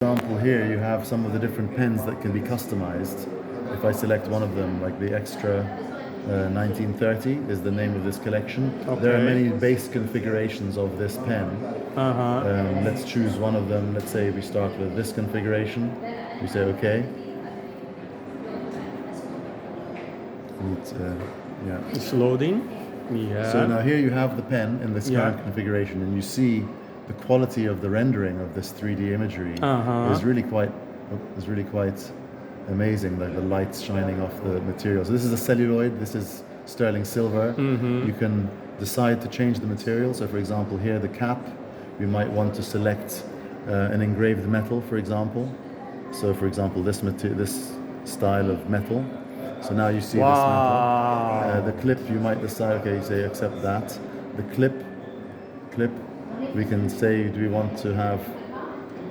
Example here, you have some of the different pens that can be customized. If I select one of them, like the Extra 1930 is the name of this collection. Okay. There are many base configurations of this pen. Let's choose one of them. Let's say we start with this configuration. We say OK. It's loading. Yeah. So now here you have the pen in this current configuration, and you see the quality of the rendering of this 3D imagery is really quite amazing. Like the lights shining off the material. So this is a celluloid. This is sterling silver. You can decide to change the material. So for example, here the cap, you might want to select an engraved metal, for example. So for example, this style of metal. So now you see this metal. The clip, you might decide, okay, you say accept that. The clip, we can say, do we want to have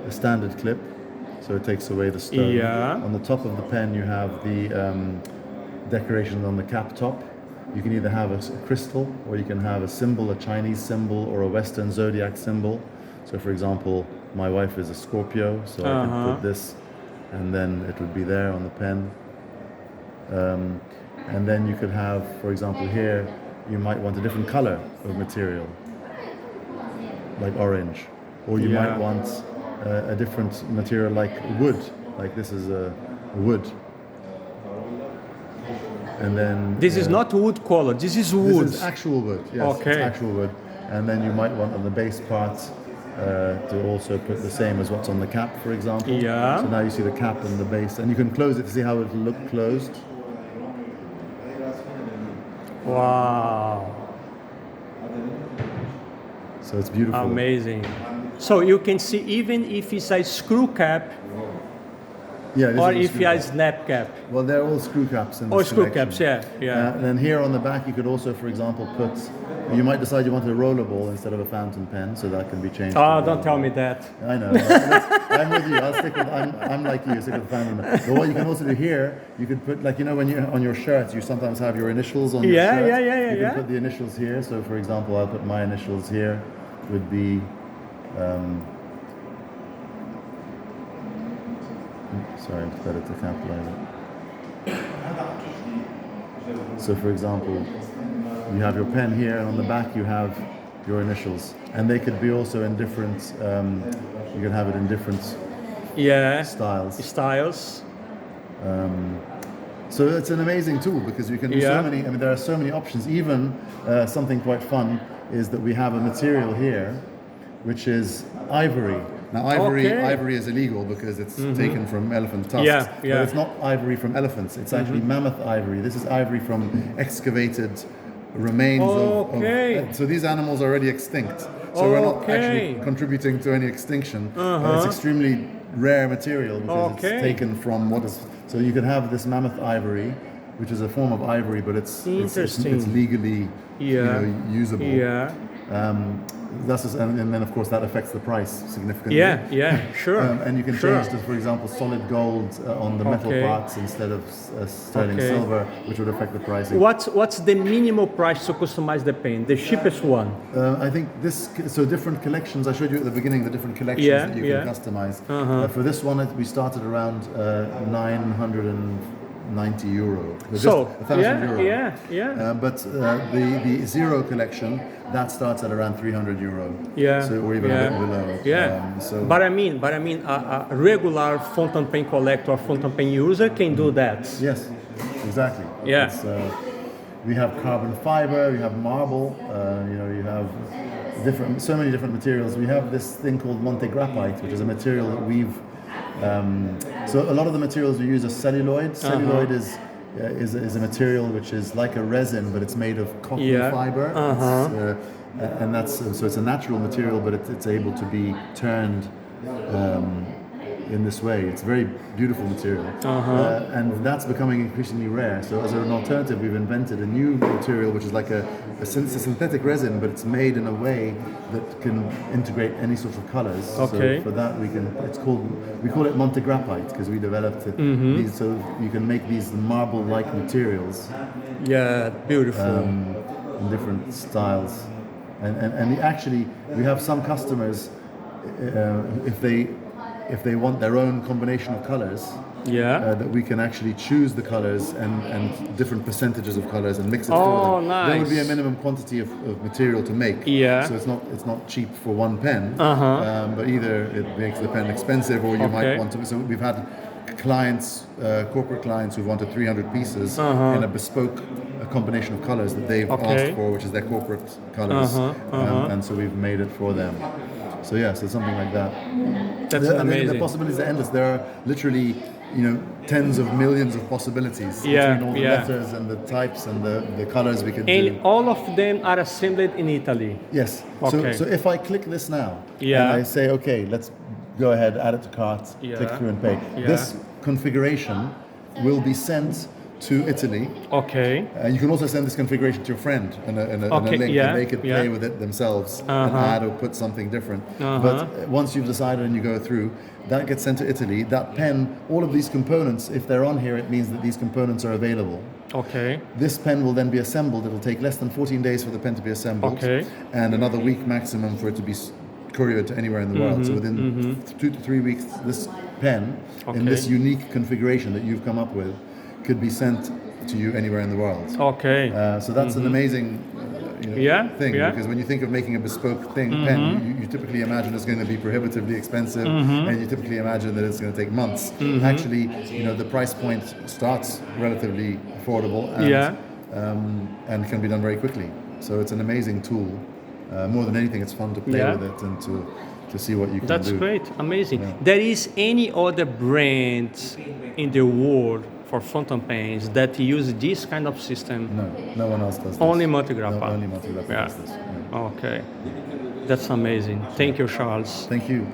a standard clip? So it takes away the stone. Yeah. On the top of the pen, you have the decoration on the cap top. You can either have a crystal, or you can have a symbol, a Chinese symbol, or a Western zodiac symbol. So for example, my wife is a Scorpio, so I can put this, and then it would be there on the pen. And then you could have, for example, here, you might want a different color of material, like orange. Or you might want a different material like wood, like this is a wood. And then... This is not wood color, this is wood. This is actual wood, yes, okay. It's actual wood. And then you might want on the base part to also put the same as what's on the cap, for example. Yeah. So now you see the cap and the base, and you can close it to see how it will look closed. Wow. So it's beautiful. Amazing. So you can see even if it's a screw cap, or if it's a snap cap. Well, they're all screw caps in this Or screw collection. caps, yeah. And then here on the back, you could also, for example, you might decide you wanted a rollerball instead of a fountain pen, so that can be changed. Oh, don't tell me that. I know. I'm with you. I'm like you, stick with the fountain pen. But what you can also do here, you could put, like, you know, when you're on your shirts, you sometimes have your initials on your shirt. You can put the initials here. So, for example, I'll put my initials here. Would be. Sorry, it's better to capitalize it. So for example, you have your pen here, and on the back you have your initials. And they could be also in different, you can have it in different styles. So it's an amazing tool because you can do so many, there are so many options. Even something quite fun is that we have a material here, which is ivory. Now ivory is illegal because it's taken from elephant tusks. But it's not ivory from elephants. It's actually mammoth ivory. This is ivory from excavated remains of so these animals are already extinct. So we're not actually contributing to any extinction. It's extremely rare material because it's taken from so you can have this mammoth ivory, which is a form of ivory, but it's legally usable. And then of course that affects the price significantly. Sure. And you can change to, for example, solid gold on the metal parts instead of sterling silver, which would affect the pricing. What's the minimal price to customize the pen? The cheapest one? I think different collections. I showed you at the beginning the different collections that you can customize. For this one, we started around 990 euro. Just 1,000 euro. But the zero collection, that starts at around 300 euro. So or even a bit below. But I mean, a regular fountain pen collector or fountain pen user can do that. Yes, exactly. We have carbon fiber, we have marble, you have so many different materials. We have this thing called Montegrappa, which is a material that we've so a lot of the materials we use are celluloid. Celluloid is a material which is like a resin, but it's made of cotton fiber. And so it's a natural material, but it's able to be turned in this way. It's a very beautiful material, and that's becoming increasingly rare. So as an alternative, we've invented a new material which is like a synthetic resin, but it's made in a way that can integrate any sort of colors. So for that, we call it Montegrappa because we developed it. So you can make these marble-like materials. Beautiful. In different styles, and actually we have some customers if they if they want their own combination of colors, that we can actually choose the colors and different percentages of colors and mix it for them. Nice. There would be a minimum quantity of material to make. So it's not cheap for one pen, but either it makes the pen expensive, or you might want to. So we've had clients, corporate clients, who wanted 300 pieces in a bespoke combination of colors that they've asked for, which is their corporate colors, and so we've made it for them. So so something like that. That's amazing. The possibilities are endless. There are literally, tens of millions of possibilities between all the letters and the types and the colors we can do. And all of them are assembled in Italy. Yes. So if I click this now and I say, okay, let's go ahead, add it to cart, click through and pay. This configuration will be sent to Italy. You can also send this configuration to your friend and a link, and they could play with it themselves and add or put something different. But once you've decided and you go through, that gets sent to Italy. That pen, all of these components, if they're on here, it means that these components are available. This pen will then be assembled. It will take less than 14 days for the pen to be assembled, and another week maximum for it to be couriered to anywhere in the world. So within 2 to 3 weeks, this pen in this unique configuration that you've come up with could be sent to you anywhere in the world. So that's an amazing thing, because when you think of making a bespoke pen, you typically imagine it's going to be prohibitively expensive, and you typically imagine that it's going to take months. Actually, the price point starts relatively affordable and can be done very quickly. So it's an amazing tool. More than anything, it's fun to play with it and to see what you can do. That's great, amazing. There is any other brand in the world for fountain pens that use this kind of system? No one else does this. Only Montegrappa. Only Montegrappa does this. Okay, that's amazing. Thank you, Charles. Thank you.